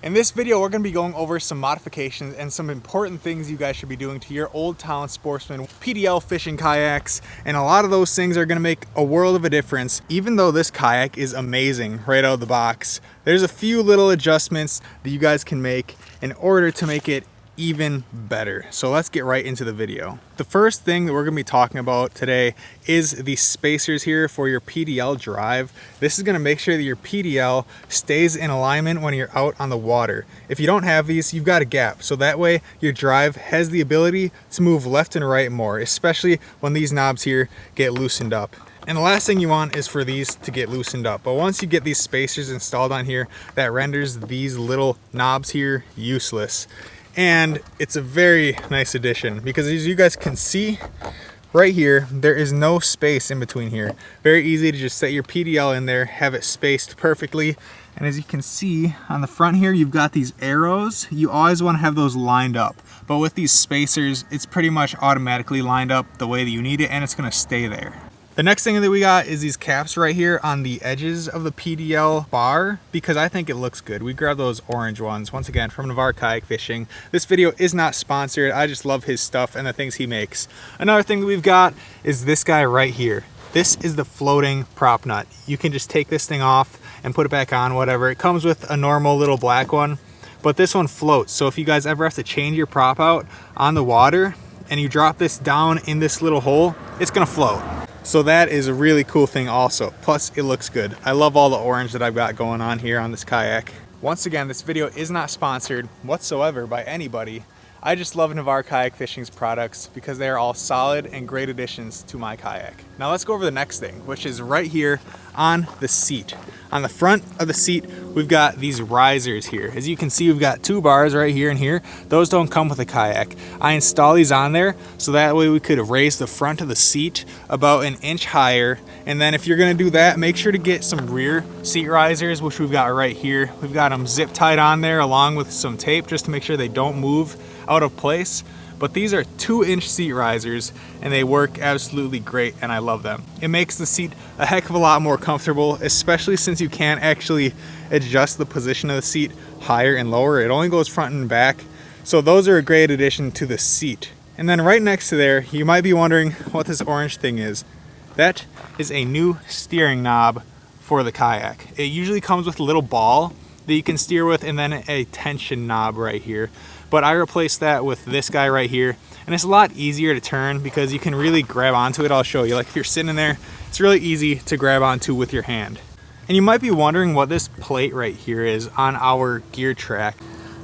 In this video, we're going to be going over some modifications and some important things you guys should be doing to your OldTown Sportsman PDL fishing kayaks, and a lot of those things are going to make a world of a difference. Even though this kayak is amazing right out of the box, there's a few little adjustments that you guys can make in order to make it even better. So let's get right into the video. The first thing that we're going to be talking about today is the spacers here for your PDL drive. This is going to make sure that your PDL stays in alignment when you're out on the water. If you don't have these, you've got a gap, so that way your drive has the ability to move left and right more, especially when these knobs here get loosened up. And the last thing you want is for these to get loosened up. But once you get these spacers installed on here, that renders these little knobs here useless. And it's a very nice addition because, as you guys can see right here, there is no space in between here. Very easy to just set your PDL in there, have it spaced perfectly. And as you can see on the front here, you've got these arrows. You always want to have those lined up. But with these spacers, it's pretty much automatically lined up the way that you need it, and it's going to stay there. The next thing that we got is these caps right here on the edges of the PDL bar because I think it looks good. We grabbed those orange ones, once again, from Navarre Kayak Fishing. This video is not sponsored. I just love his stuff and the things he makes. Another thing that we've got is this guy right here. This is the floating prop nut. You can just take this thing off and put it back on, whatever. It comes with a normal little black one, but this one floats. So if you guys ever have to change your prop out on the water and you drop this down in this little hole, it's gonna float. So that is a really cool thing also. Plus it looks good. I love all the orange that I've got going on here on this kayak. Once again, this video is not sponsored whatsoever by anybody. I just love Navarre Kayak Fishing's products because they are all solid and great additions to my kayak. Now let's go over the next thing, which is right here on the seat. On the front of the seat, we've got these risers here. As you can see, we've got two bars right here and here. Those don't come with a kayak. I install these on there so that way we could raise the front of the seat about an inch higher. And then if you're gonna do that, make sure to get some rear seat risers, which we've got right here. We've got them zip tied on there along with some tape just to make sure they don't move out of place. But these are 2-inch seat risers and they work absolutely great, and I love them. It makes the seat a heck of a lot more comfortable, especially since you can't actually adjust the position of the seat higher and lower. It only goes front and back. So those are a great addition to the seat. And then right next to there, you might be wondering what this orange thing is. That is a new steering knob for the kayak. It usually comes with a little ball that you can steer with and then a tension knob right here. But I replaced that with this guy right here, and it's a lot easier to turn because you can really grab onto it. I'll show you. Like if you're sitting in there, it's really easy to grab onto with your hand. And you might be wondering what this plate right here is on our gear track.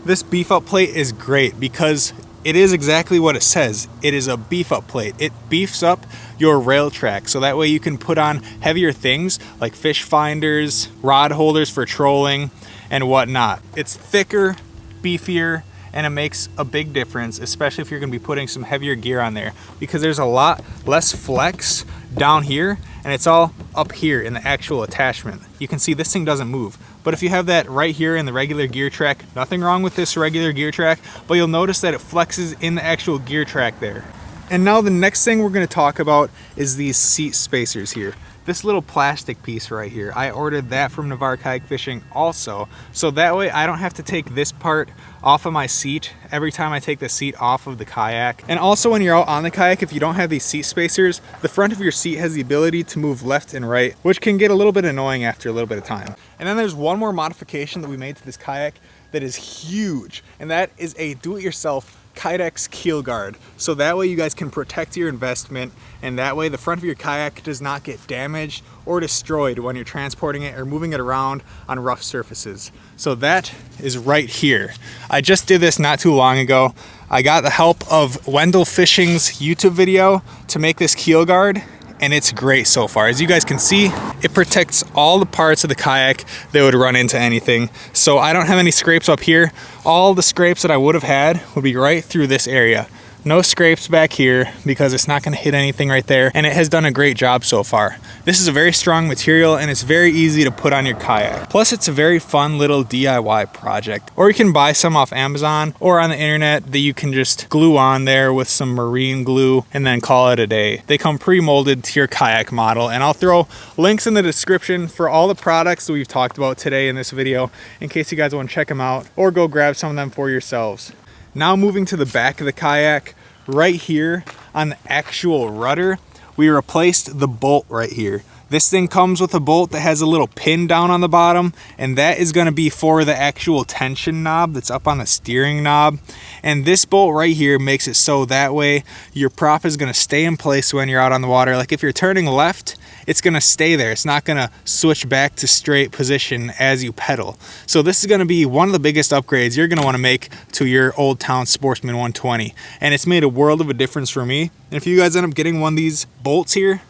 This beef up plate is great because it is exactly what it says. It is a beef up plate. It beefs up your rail track so that way you can put on heavier things like fish finders, rod holders for trolling, and whatnot. It's thicker, beefier, and it makes a big difference, especially if you're gonna be putting some heavier gear on there, because there's a lot less flex down here and it's all up here in the actual attachment. You can see this thing doesn't move. But if you have that right here in the regular gear track, nothing wrong with this regular gear track, but you'll notice that it flexes in the actual gear track there. And now the next thing we're gonna talk about is these seat spacers here. This little plastic piece right here, I ordered that from Navarre Kayak Fishing also. So that way I don't have to take this part off of my seat every time I take the seat off of the kayak. And also when you're out on the kayak, if you don't have these seat spacers, the front of your seat has the ability to move left and right, which can get a little bit annoying after a little bit of time. And then there's one more modification that we made to this kayak that is huge, and that is a do-it-yourself Kydex Keel Guard. So that way you guys can protect your investment, and that way the front of your kayak does not get damaged or destroyed when you're transporting it or moving it around on rough surfaces. So that is right here. I just did this not too long ago. I got the help of Wendell Fishing's YouTube video to make this Keel Guard, and it's great so far. As you guys can see, it protects all the parts of the kayak that would run into anything. So I don't have any scrapes up here. All the scrapes that I would have had would be right through this area. No scrapes back here because it's not going to hit anything right there, and it has done a great job so far. This is a very strong material and it's very easy to put on your kayak. Plus it's a very fun little DIY project. Or you can buy some off Amazon or on the internet that you can just glue on there with some marine glue and then call it a day. They come pre-molded to your kayak model, and I'll throw links in the description for all the products that we've talked about today in this video in case you guys want to check them out or go grab some of them for yourselves. Now moving to the back of the kayak, right here on the actual rudder, we replaced the bolt right here. This thing comes with a bolt that has a little pin down on the bottom, and that is going to be for the actual tension knob that's up on the steering knob. And this bolt right here makes it so that way your prop is going to stay in place when you're out on the water. Like if you're turning left, it's going to stay there. It's not going to switch back to straight position as you pedal. So this is going to be one of the biggest upgrades you're going to want to make to your OldTown Sportsman 120. And it's made a world of a difference for me. And if you guys end up getting one of these bolts here,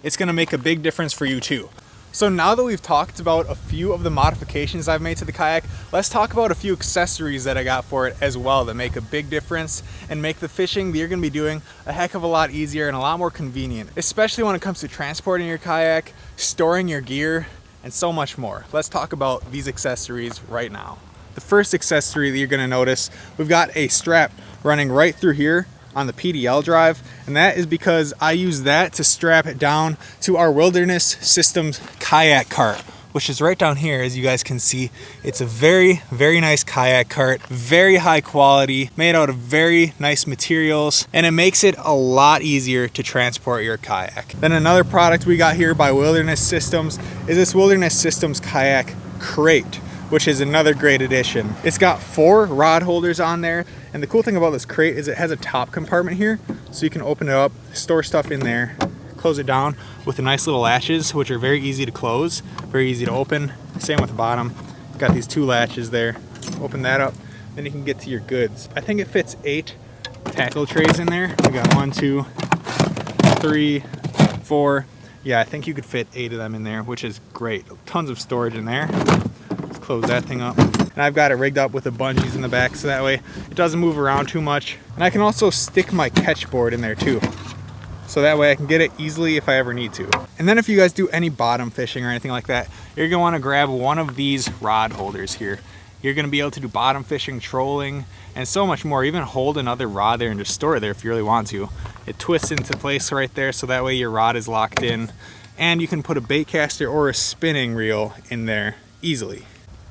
it's going to make a big difference for you too. So now that we've talked about a few of the modifications I've made to the kayak, let's talk about a few accessories that I got for it as well that make a big difference and make the fishing that you're going to be doing a heck of a lot easier and a lot more convenient, especially when it comes to transporting your kayak, storing your gear, and so much more. Let's talk about these accessories right now. The first accessory that you're going to notice, we've got a strap running right through here on the PDL drive, and that is because I use that to strap it down to our Wilderness Systems kayak cart, which is right down here. As you guys can see, it's a very nice kayak cart, very high quality, made out of very nice materials, and it makes it a lot easier to transport your kayak. Then another product we got here by Wilderness Systems is this Wilderness Systems kayak crate, which is another great addition. It's got 4 rod holders on there, and the cool thing about this crate is it has a top compartment here, so you can open it up, store stuff in there, close it down with the nice little latches, which are very easy to close, very easy to open. Same with the bottom. Got these 2 latches there. Open that up, then you can get to your goods. I think it fits 8 tackle trays in there. We got 1, 2, 3, 4. Yeah, I think you could fit 8 of them in there, which is great. Tons of storage in there. Let's close that thing up. And I've got it rigged up with the bungees in the back so that way it doesn't move around too much. And I can also stick my catch board in there too, so that way I can get it easily if I ever need to. And then if you guys do any bottom fishing or anything like that, you're gonna wanna grab one of these rod holders here. You're gonna be able to do bottom fishing, trolling, and so much more. Even hold another rod there and just store it there if you really want to. It twists into place right there so that way your rod is locked in, and you can put a baitcaster or a spinning reel in there easily.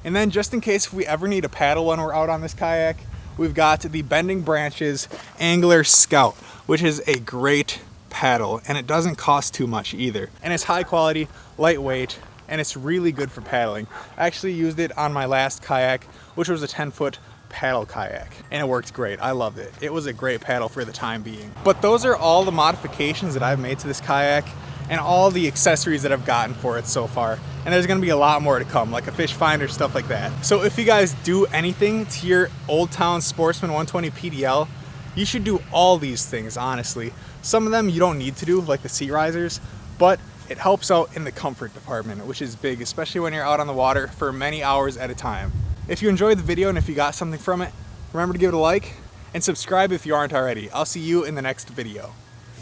And then just in case if we ever need a paddle when we're out on this kayak, we've got the Bending Branches Angler Scout, which is a great paddle, and it doesn't cost too much either. And it's high quality, lightweight, and it's really good for paddling. I actually used it on my last kayak, which was a 10-foot paddle kayak, and it worked great. I loved it. It was a great paddle for the time being. But those are all the modifications that I've made to this kayak and all the accessories that I've gotten for it so far. And there's gonna be a lot more to come, like a fish finder, stuff like that. So if you guys do anything to your OldTown Sportsman 120 PDL, you should do all these things, honestly. Some of them you don't need to do, like the seat risers, but it helps out in the comfort department, which is big, especially when you're out on the water for many hours at a time. If you enjoyed the video and if you got something from it, remember to give it a like and subscribe if you aren't already. I'll see you in the next video.